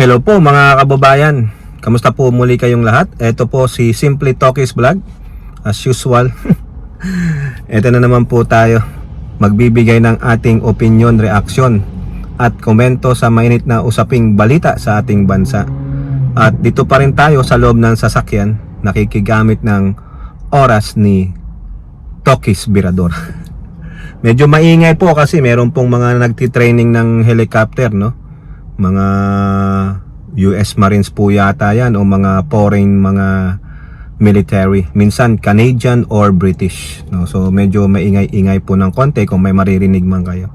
Hello po mga kababayan. Kamusta po muli kayong lahat? Ito po si Simply Talkies Vlog. As usual. Ito na naman po tayo. Magbibigay ng ating opinion, reaksyon at komento sa mainit na usaping balita sa ating bansa. At dito pa rin tayo sa loob ng sasakyan, nakikigamit ng oras ni Talkies Birador. Medyo maingay po kasi meron pong mga nagtitraining ng helicopter, no? Mga US Marines po yata yan o mga foreign mga military, minsan Canadian or British, no? So medyo maingay-ingay po ng konti kung may maririnig man kayo.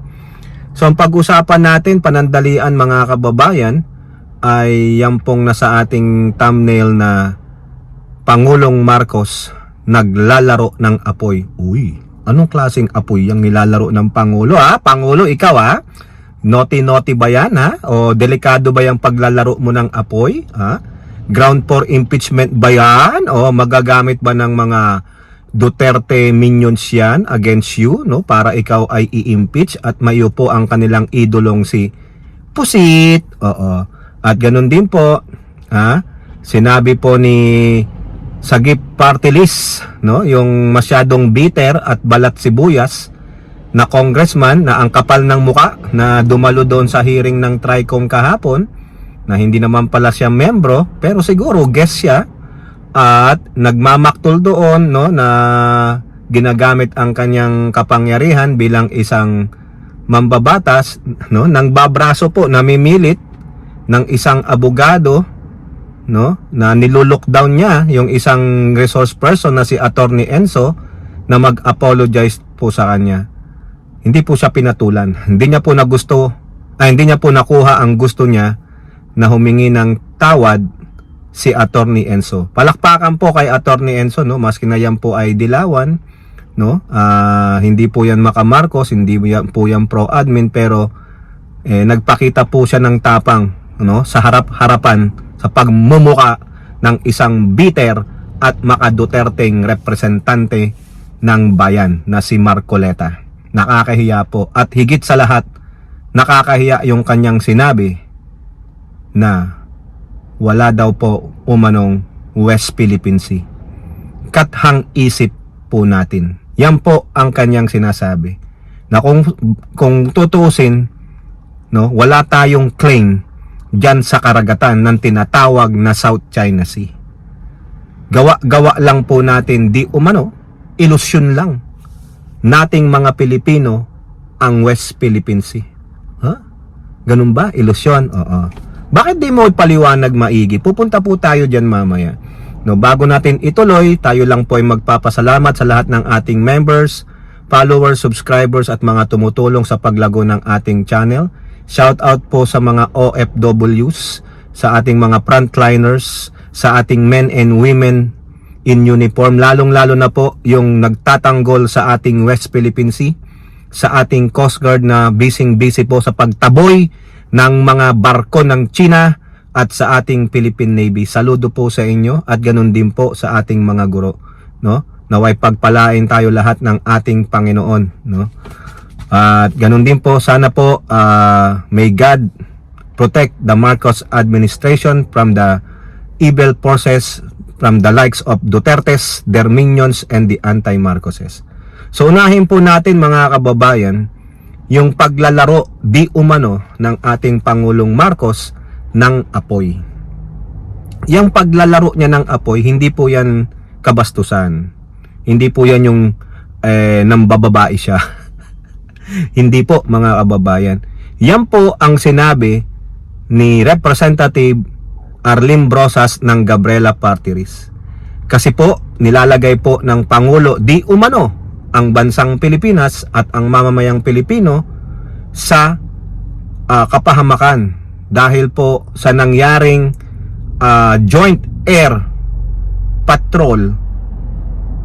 So ang pag-usapan natin, panandalian mga kababayan, ay yan pong nasa ating thumbnail na Pangulong Marcos naglalaro ng apoy. Uy, anong klaseng apoy yung nilalaro ng Pangulo, ha? Pangulo, ikaw, ha? Naughty-naughty ba yan, ha? O delikado ba yung paglalaro mo ng apoy, ha? Ground for impeachment ba yan? O magagamit ba ng mga Duterte minions yan against you, no? Para ikaw ay i-impeach at maiupo ang kanilang idolong si Pusit. Oo. At ganun din po, ha? Sinabi po ni Sagip Party List, no? Yung masyadong bitter at balat sibuyas na congressman na ang kapal ng muka na dumalo doon sa hearing ng TRICOM kahapon, na hindi naman pala siya membro pero siguro guest siya at nagmamaktol doon, no, na ginagamit ang kanyang kapangyarihan bilang isang mambabatas, no, nang babraso po, namimilit ng isang abogado, no, na nilulockdown niya yung isang resource person na si Attorney Enzo na mag-apologize po sa kanya. Hindi po siya pinatulan. Hindi niya po hindi niya po nakuha ang gusto niya na humingi ng tawad si Attorney Enzo. Palakpakan po kay Attorney Enzo, no, maski na yan po ay dilawan, no. Hindi po yan makamarcos, hindi po yan pro-admin, pero nagpakita po siya ng tapang, no, sa harapan sa pagmumuka ng isang bitter at makaduterteng representante ng bayan na si Marcoleta. Nakakahiya po, at higit sa lahat nakakahiya yung kanyang sinabi na wala daw po umanong West Philippine Sea. Kathang isip po natin. Yan po ang kanyang sinasabi, na kung tutusin, no, wala tayong claim diyan sa karagatan ng tinatawag na South China Sea. Gawa lang po natin, di umano, ilusyon lang nating mga Pilipino ang West Philippine Sea. Ha? Ganun ba? Ilusyon? Oo. Bakit di mo ipaliwanag maigi? Pupunta po tayo dyan mamaya. No, bago natin ituloy, tayo lang po ay magpapasalamat sa lahat ng ating members, followers, subscribers at mga tumutulong sa paglago ng ating channel. Shout out po sa mga OFWs, sa ating mga frontliners, sa ating men and women in uniform, lalong-lalo na po yung nagtatanggol sa ating West Philippine Sea, sa ating Coast Guard na busy po sa pagtaboy ng mga barko ng China, at sa ating Philippine Navy. Saludo po sa inyo, at ganun din po sa ating mga guro, no? Naway pagpalain tayo lahat ng ating Panginoon, no? At ganun din po, sana po may God protect the Marcos administration from the evil forces, from the likes of Dutertes, their minions, and the anti-Marcoses. So unahin po natin mga kababayan yung paglalaro di umano ng ating Pangulong Marcos ng apoy. Yung paglalaro niya ng apoy, hindi po yan kabastusan. Hindi po yan yung nambababae siya. Hindi po mga kababayan. Yan po ang sinabi ni Representative Arlene Brosas ng Gabriela Party List. Kasi po, nilalagay po ng Pangulo di umano ang bansang Pilipinas at ang mamamayang Pilipino sa kapahamakan dahil po sa nangyaring joint air patrol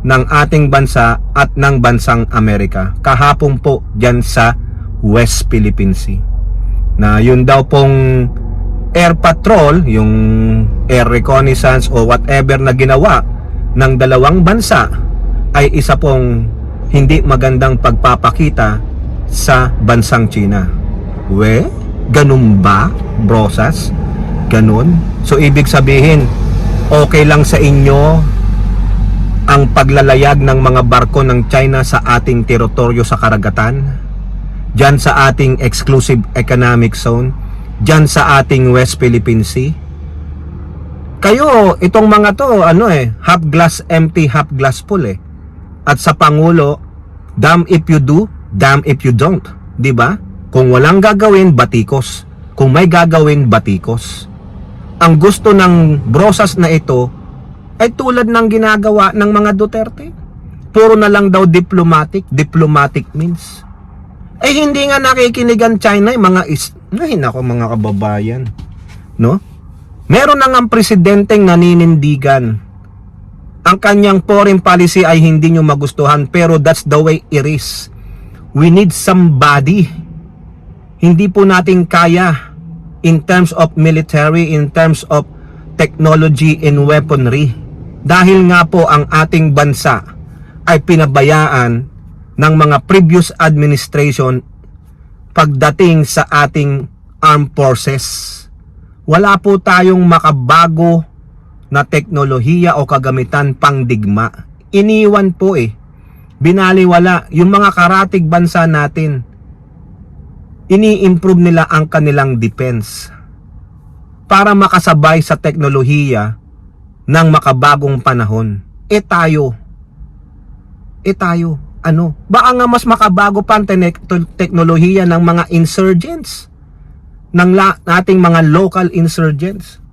ng ating bansa at ng bansang Amerika kahapon po dyan sa West Philippine Sea, na yun daw pong air patrol, yung air reconnaissance o whatever na ginawa ng dalawang bansa, ay isa pong hindi magandang pagpapakita sa bansang China. Ganun ba, Brosas? Ganon. So ibig sabihin, okay lang sa inyo ang paglalayag ng mga barko ng China sa ating teritoryo sa karagatan, dyan sa ating exclusive economic zone, dyan sa ating West Philippine Sea. Kayo, itong mga to, half glass empty, half glass full eh. At sa Pangulo, damn if you do, damn if you don't. Diba? Kung walang gagawin, batikos. Kung may gagawin, batikos. Ang gusto ng brosas na ito ay tulad ng ginagawa ng mga Duterte. Puro na lang daw diplomatic means. Eh hindi nga nakikinig ang China, mga mga kababayan. No? Meron na ng presidenteng naninindigan. Ang kanyang foreign policy ay hindi nyo magustuhan, pero that's the way it is. We need somebody. Hindi po natin kaya in terms of military, in terms of technology and weaponry. Dahil nga po ang ating bansa ay pinabayaan ng mga previous administration pagdating sa ating armed forces. Wala po tayong makabago na teknolohiya o kagamitan pang digma. Iniwan po binaliwala yung mga karatig bansa natin. Ini-improve nila ang kanilang defense para makasabay sa teknolohiya ng makabagong panahon. Tayo, baka nga mas makabago pa ang teknolohiya ng mga insurgents, ng ating mga local insurgents.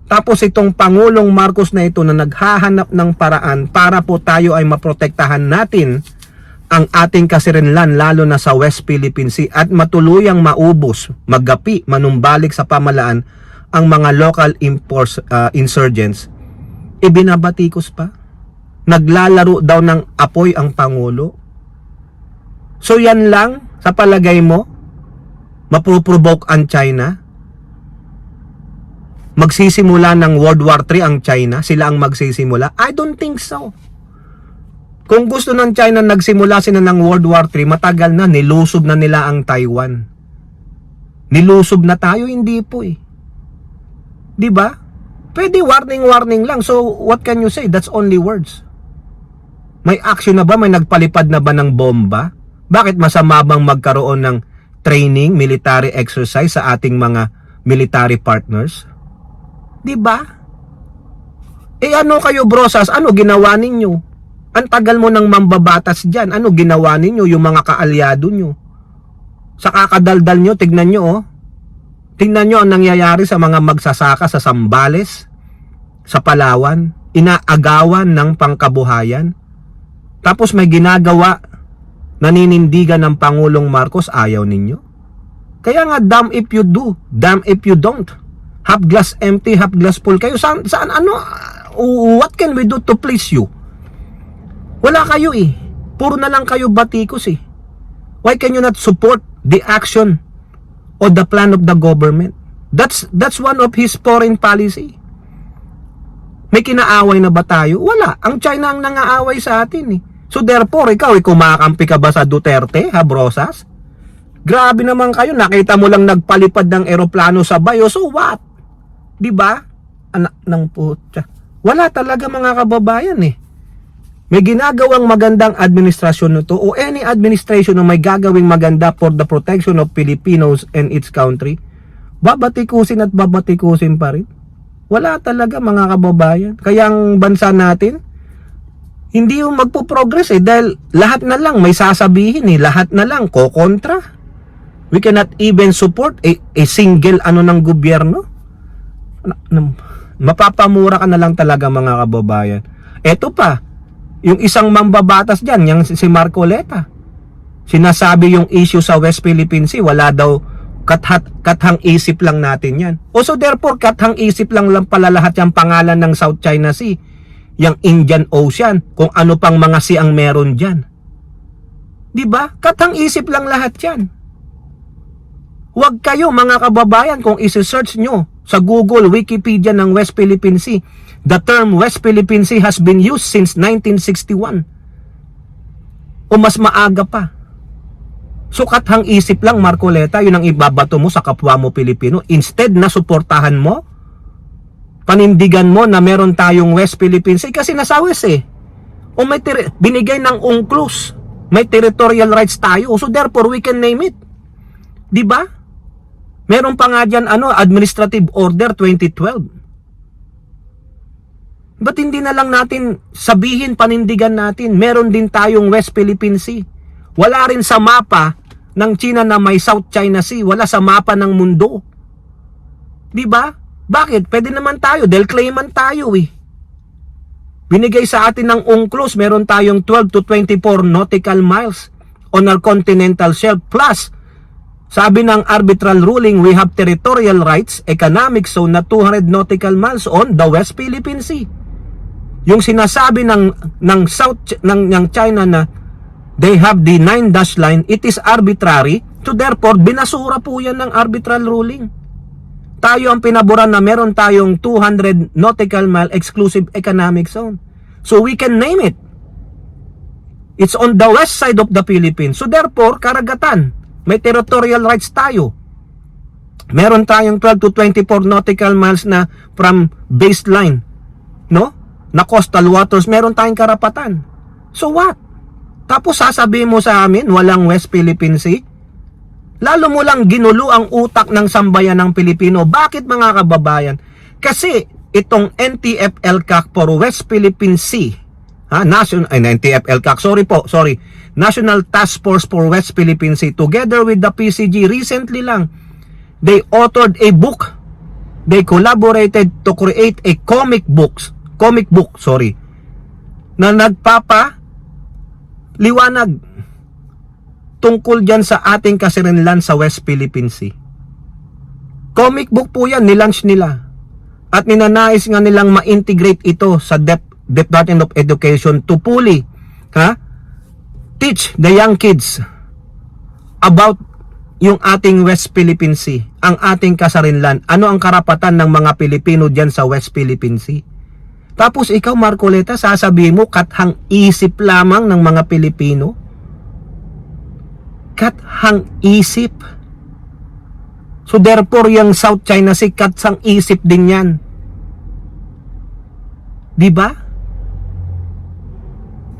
Tapos itong Pangulong Marcos na ito na naghahanap ng paraan para po tayo ay maprotektahan natin ang ating kasirinlan, lalo na sa West Philippine Sea, at matuluyang maubos, maggapi, manumbalik sa pamalaan ang mga local insurgents. Ibinabatikos pa. Naglalaro daw ng apoy ang Pangulo. So yan lang, sa palagay mo, mapuprovoke ang China? Magsisimula ng World War III ang China? Sila ang magsisimula? I don't think so. Kung gusto ng China nagsimula sila ng World War III, matagal na, nilusob na nila ang Taiwan. Nilusob na tayo? Hindi po Diba? Pwede warning lang. So, what can you say? That's only words. May action na ba? May nagpalipad na ba ng bomba? Bakit masama bang magkaroon ng training, military exercise sa ating mga military partners? Diba? Ano kayo, brosas? Ano ginawa ninyo? Ang tagal mo ng mambabatas dyan. Ano ginawa ninyo, yung mga kaalyado nyo? Sa kakadaldal nyo, tignan nyo Tingnan nyo ang nangyayari sa mga magsasaka sa Zambales, sa Palawan, inaagawan ng pangkabuhayan. Tapos may ginagawa, naninindigan ng Pangulong Marcos, ayaw ninyo. Kaya nga, damn if you do, damn if you don't. Half glass empty, half glass full. Kayo saan what can we do to please you? Wala kayo Puro na lang kayo batikos Why can you not support the action o the plan of the government? That's one of his foreign policy. May kinaaway na ba tayo? Wala. Ang China ang nangaaway sa atin So therefore, ikaw kumakampi ka ba sa Duterte, ha, brosas? Grabe naman kayo. Nakita mo lang nagpalipad ng eroplano sa bayo. So what? Diba? Anak ng putya. Wala talaga, mga kababayan May ginagawang magandang administrasyon nito o any administration na may gagawing maganda for the protection of Filipinos and its country, babatikusin at babatikusin pa rin. Wala talaga, mga kababayan. Kaya ang bansa natin, hindi yung magpo-progress dahil lahat na lang may sasabihin lahat na lang kokontra. We cannot even support a single ng gobyerno. Mapapamura ka na lang talaga, mga kababayan. Eto pa, yung isang mambabatas dyan, yung si Marcoleta, sinasabi yung issue sa West Philippine Sea, wala daw, kathang isip lang natin yan. So therefore, kathang isip lang pala lahat yung pangalan ng South China Sea, yung Indian Ocean, kung ano pang mga sea ang meron dyan. Diba? Kathang isip lang lahat yan. Huwag kayo, mga kababayan, kung isi-search nyo sa Google, Wikipedia ng West Philippine Sea, the term West Philippine Sea has been used since 1961. O mas maaga pa. So kathang isip lang, Marcoleta, yun ang ibabato mo sa kapwa mo Pilipino. Instead na suportahan mo, panindigan mo na meron tayong West Philippine Sea kasi nasa West eh. O may binigay ng UNCLOS, may territorial rights tayo. So therefore, we can name it. Di ba? Meron pa nga dyan, Administrative Order 2012. Ba't hindi na lang natin sabihin, panindigan natin, meron din tayong West Philippine Sea. Wala rin sa mapa ng China na may South China Sea. Wala sa mapa ng mundo. Di ba? Bakit? Pwede naman tayo dahil claimant tayo eh. Binigay sa atin ng UNCLOS, meron tayong 12 to 24 nautical miles on our continental shelf. Plus, sabi ng arbitral ruling, we have territorial rights, economic zone na 200 nautical miles on the West Philippine Sea. Yung sinasabi ng China na they have the 9 dash line, it is arbitrary. So therefore, binasura po yan ng arbitral ruling. Tayo ang pinaboran na meron tayong 200 nautical mile exclusive economic zone. So we can name it. It's on the west side of the Philippines. So therefore, karagatan. May territorial rights tayo. Meron tayong 12 to 24 nautical miles na from baseline, no? Na coastal waters, meron tayong karapatan. So what? Tapos sasabihin mo sa amin, walang West Philippine Sea? Lalo mo lang ginulo ang utak ng sambayan ng Pilipino. Bakit mga kababayan? Kasi itong NTF-ELCAC for West Philippine Sea, NTF-ELCAC, National Task Force for West Philippine Sea, together with the PCG, recently lang, they authored a book. They collaborated to create a comic book, na liwanag tungkol dyan sa ating kasirinlan sa West Philippine Sea. Comic book po yan, nilaunch nila. At ninanais nga nilang ma-integrate ito sa Department of Education to fully teach the young kids about yung ating West Philippine Sea, ang ating kasarinlan. Ano ang karapatan ng mga Pilipino dyan sa West Philippine Sea? Tapos ikaw, Marcoleta, sasabihin mo kathang isip lamang ng mga Pilipino? Kathang isip. So therefore, yung South China Sea, kathang isip din yan. Diba?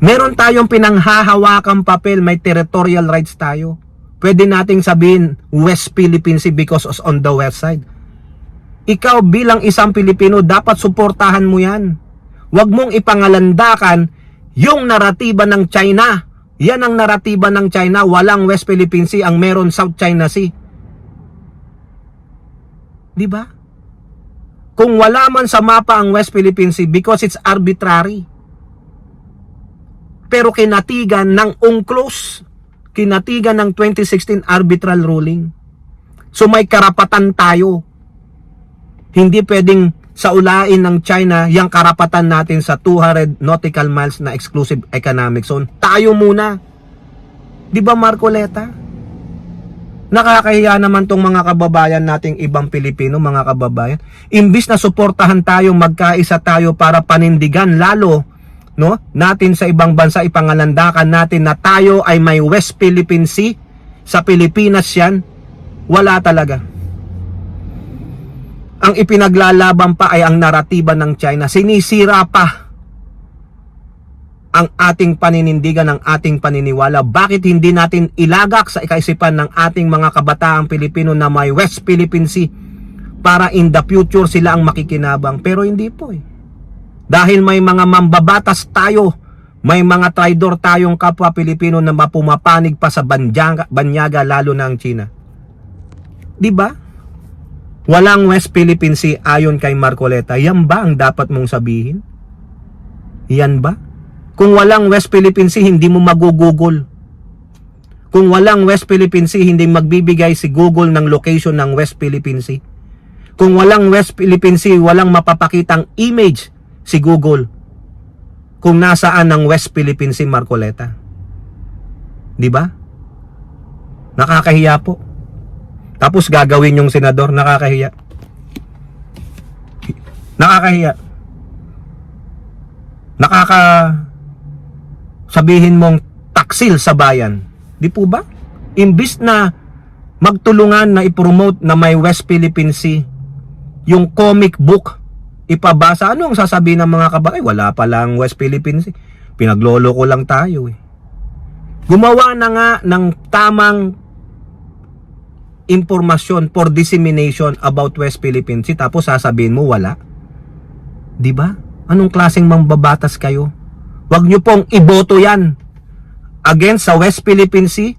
Meron tayong pinanghahawakang papel, may territorial rights tayo. Pwede nating sabihin West Philippine Sea because it's on the west side. Ikaw bilang isang Pilipino, dapat suportahan mo yan. Huwag mong ipangalandakan yung naratiba ng China. Yan ang naratiba ng China, walang West Philippine Sea, ang meron South China Sea. Di ba? Kung wala man sa mapa ang West Philippine Sea because it's arbitrary. Pero kinatigan ng UNCLOS, kinatigan ng 2016 arbitral ruling. So may karapatan tayo. Hindi pwedeng saulain ng China yung karapatan natin sa 200 nautical miles na exclusive economic zone. Tayo muna. Di ba, Marcoleta? Nakakahiya naman tong mga kababayan nating ibang Pilipino, mga kababayan. Imbis na suportahan tayo, magkaisa tayo para panindigan lalo, no, natin sa ibang bansa, ipangalandakan natin na tayo ay may West Philippine Sea. Sa Pilipinas yan, wala talaga. Ang ipinaglalaban pa ay ang naratiba ng China. Sinisira pa ang ating paninindigan, ang ating paniniwala. Bakit hindi natin ilagak sa ikaisipan ng ating mga kabataang Pilipino na may West Philippine Sea para in the future sila ang makikinabang? Pero hindi po eh. Dahil may mga mambabatas tayo, may mga traidor tayong kapwa Pilipino na mapumapanig pa sa banyaga lalo na ang China. Diba? Walang West Philippine Sea ayon kay Marcoleta. Yan ba ang dapat mong sabihin? Yan ba? Kung walang West Philippine Sea, hindi mo magugugol. Kung walang West Philippine Sea, hindi magbibigay si Google ng location ng West Philippine Sea. Kung walang West Philippine Sea, walang mapapakitang image si Google kung nasaan ang West Philippine Sea, Marcoleta. Di ba? Nakakahiya po. Tapos gagawin yung senador, nakakahiya. Nakakahiya. Sabihin mong taksil sa bayan. Di po ba? Imbis na magtulungan na ipromote na may West Philippine Sea, yung comic book, ipabasa, ano ang sasabihin ng mga kababayan? Wala pa lang West Philippine Sea. Pinaglolo ko lang tayo eh. Gumawa na nga ng tamang impormasyon for dissemination about West Philippine Sea, tapos sasabihin mo wala. Di ba? Anong klaseng mambabatas kayo? Huwag nyo pong iboto yan against sa West Philippine Sea,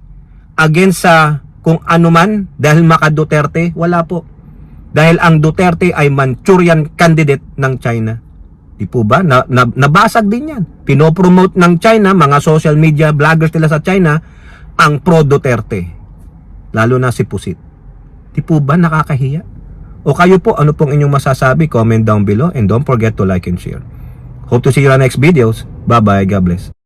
against sa kung ano man, dahil maka Duterte. Wala po. Dahil ang Duterte ay Manchurian candidate ng China. Di po ba? Nabasag din yan. Pinopromote ng China, mga social media vloggers nila sa China, ang pro-Duterte. Lalo na si Pusit. Di po ba nakakahiya? O kayo po, ano pong inyong masasabi? Comment down below and don't forget to like and share. Hope to see you on next videos. Bye-bye. God bless.